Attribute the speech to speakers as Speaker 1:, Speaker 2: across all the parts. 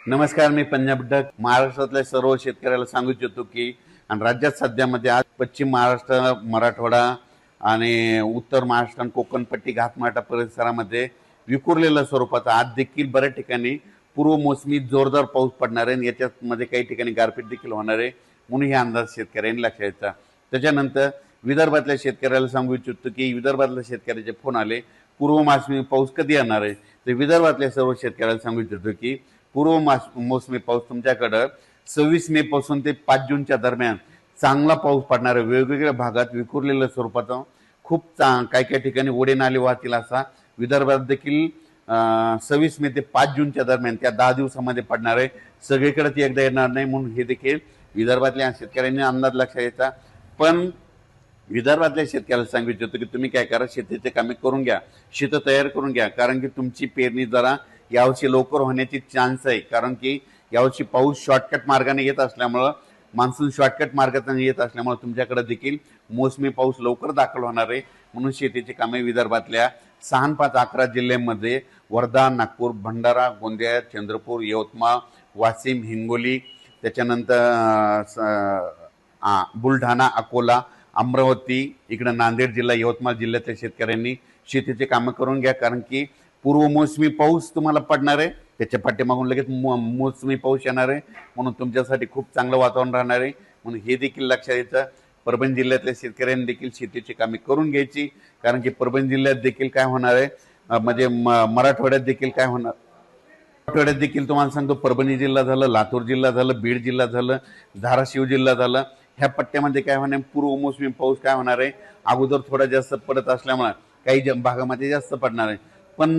Speaker 1: नमस्कार, मी पंजाब डक महाराष्ट्रातल्या सर्व शेतकऱ्याला सांगू इच्छितो की आणि राज्यात सध्यामध्ये आज पश्चिम महाराष्ट्र, मराठवाडा आणि उत्तर महाराष्ट्र आणि कोकणपट्टी घाटमाटा परिसरामध्ये विखुरलेल्या स्वरूपाचा आज देखील बऱ्याच ठिकाणी पूर्व मोसमी जोरदार पाऊस पडणार आहे आणि याच्यामध्ये काही ठिकाणी गारपीट देखील होणार आहे म्हणून हे अंदाज शेतकऱ्यांनी लक्षात घ्यायचा। त्याच्यानंतर विदर्भातल्या शेतकऱ्याला सांगू इच्छितो की विदर्भातल्या शेतकऱ्याचे फोन आले पूर्व मोसमी पाऊस कधी येणार आहे। तर विदर्भातल्या सर्व शेतकऱ्याला सांगू इच्छितो की पूर्व मोसमी पाऊस तुमच्याकडं 26 मे पासून ते 5 जूनच्या दरम्यान चांगला पाऊस पडणार आहे। वेगवेगळ्या भागात विखुरलेल्या स्वरूपाचा खूप काही काही ठिकाणी ओढे नाले वाहतील असा विदर्भात देखील 26 मे ते 5 जूनच्या दरम्यान त्या 10 दिवसामध्ये पडणार आहे। सगळीकडे ती एकदा येणार नाही म्हणून हे देखील विदर्भातल्या शेतकऱ्यांनी अंदाज लक्षात घ्यायचा। पण विदर्भातल्या शेतकऱ्याला सांगू इच्छितो की तुम्ही काय करा, शेतीचे कामे करून घ्या, शेत तयार करून घ्या, कारण की तुमची पेरणी जरा यावर्षी लवकर होण्याची चान्स आहे। कारण की यावर्षी पाऊस शॉर्टकट मार्गाने येत असल्यामुळं, मान्सून शॉर्टकट मार्गाने येत असल्यामुळे तुमच्याकडे देखील मोसमी पाऊस लवकर दाखल होणार आहे। म्हणून शेतीची कामे विदर्भातल्या 6, 5, 11 जिल्ह्यांमध्ये वर्धा, नागपूर, भंडारा, गोंदिया, चंद्रपूर, यवतमाळ, वाशिम, हिंगोली, त्याच्यानंतर बुलढाणा, अकोला, अमरावती, इकडे नांदेड जिल्हा, यवतमाळ जिल्ह्यातल्या शेतकऱ्यांनी शेतीचे कामं करून घ्या। कारण की पूर्व मोसमी पाऊस तुम्हाला पडणार आहे, त्याच्या पाठीमागून लगेच मोसमी पाऊस येणार आहे म्हणून तुमच्यासाठी खूप चांगलं वातावरण राहणार आहे। म्हणून हे देखील लक्षात घ्यायचं। परभणी जिल्ह्यातल्या शेतकऱ्यांनी देखील शेतीची कामे करून घ्यायची, कारण की परभणी जिल्ह्यात देखील काय होणार आहे, म्हणजे मराठवाड्यात देखील काय होणार, मराठवाड्यात देखील तुम्हाला सांगतो परभणी जिल्हा झालं, लातूर जिल्हा झालं, बीड जिल्हा झालं, धाराशिव जिल्हा झालं, ह्या पट्ट्यामध्ये काय होणार, पूर्व मोसमी पाऊस काय होणार आहे, अगोदर थोडा जास्त पडत असल्यामुळे काही भागामध्ये जास्त पडणार आहे। पण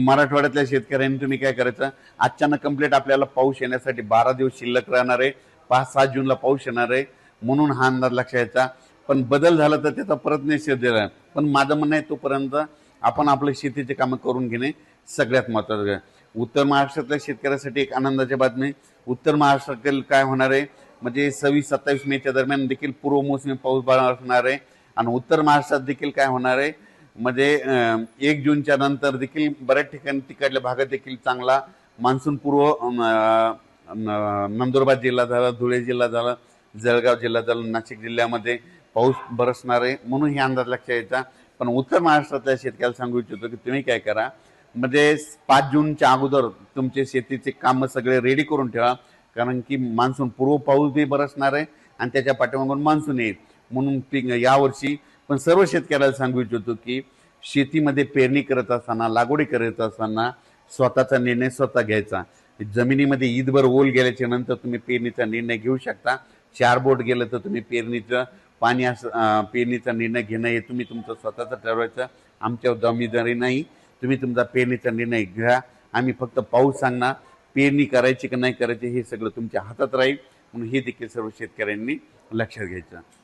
Speaker 1: मराठवाड्यातल्या शेतकऱ्यांनी तुम्ही काय करायचं, अचानक कंप्लीट आपल्याला पाऊस येण्यासाठी 12 दिवस शिल्लक राहणार आहे, 5-7 जूनला पाऊस येणार आहे म्हणून हा अंदाज लक्षात घ्यायचा। पण बदल झाला तर त्याचा परत निषेध दिला, पण माझं म्हणणं आहे तोपर्यंत आपण आपल्या शेतीचे कामं करून घेणे सगळ्यात महत्त्वाचं आहे। उत्तर महाराष्ट्रातल्या शेतकऱ्यासाठी एक आनंदाची बातमी, उत्तर महाराष्ट्रातील काय होणार आहे, म्हणजे 26-27 मेच्या दरम्यान देखील पूर्व मोसमी पाऊस असणार आहे आणि उत्तर महाराष्ट्रात देखील काय होणार आहे, म्हणजे 1 जूनच्या नंतर देखील बऱ्याच ठिकाणी तिकडल्या भागात देखील चांगला मान्सून पूर्व नंदुरबार जिल्हा झाला, धुळे जिल्हा झाला, जळगाव जिल्हा झाला, नाशिक जिल्ह्यामध्ये पाऊस बरसणार आहे म्हणून हे अंदाज लक्षात यायचा। पण उत्तर महाराष्ट्रातल्या शेतकऱ्याला सांगू इच्छितो की तुम्ही काय करा, म्हणजे 5 जूनच्या अगोदर तुमचे शेतीचे कामं सगळे रेडी करून ठेवा, कारण की मान्सून पूर्व पाऊस बी बरसणार आहे आणि त्याच्या पाठीमागून मान्सून येईल म्हणून पीक यावर्षी। पण सर्व शेतकऱ्याला सांगू इच्छितो की शेतीमध्ये पेरणी करत असताना, लागवडी करत असताना स्वतःचा निर्णय स्वतः घ्यायचा। जमिनीमध्ये ईदभर ओल गेल्याच्या नंतर तुम्ही पेरणीचा निर्णय घेऊ शकता। 4 बोट गेलं तर तुम्ही पेरणीचं पाणी पेरणीचा निर्णय घेणं हे तुम्ही तुमचं स्वतःचं ठरवायचं, आमच्या जबाबदारी नाही। तुम्ही तुमचा पेरणीचा निर्णय घ्या, आम्ही फक्त पाऊस सांगणार, पेरणी करायची की नाही करायची हे सगळं तुमच्या हातात राहील म्हणून हे देखील सर्व शेतकऱ्यांनी लक्षात घ्यायचं।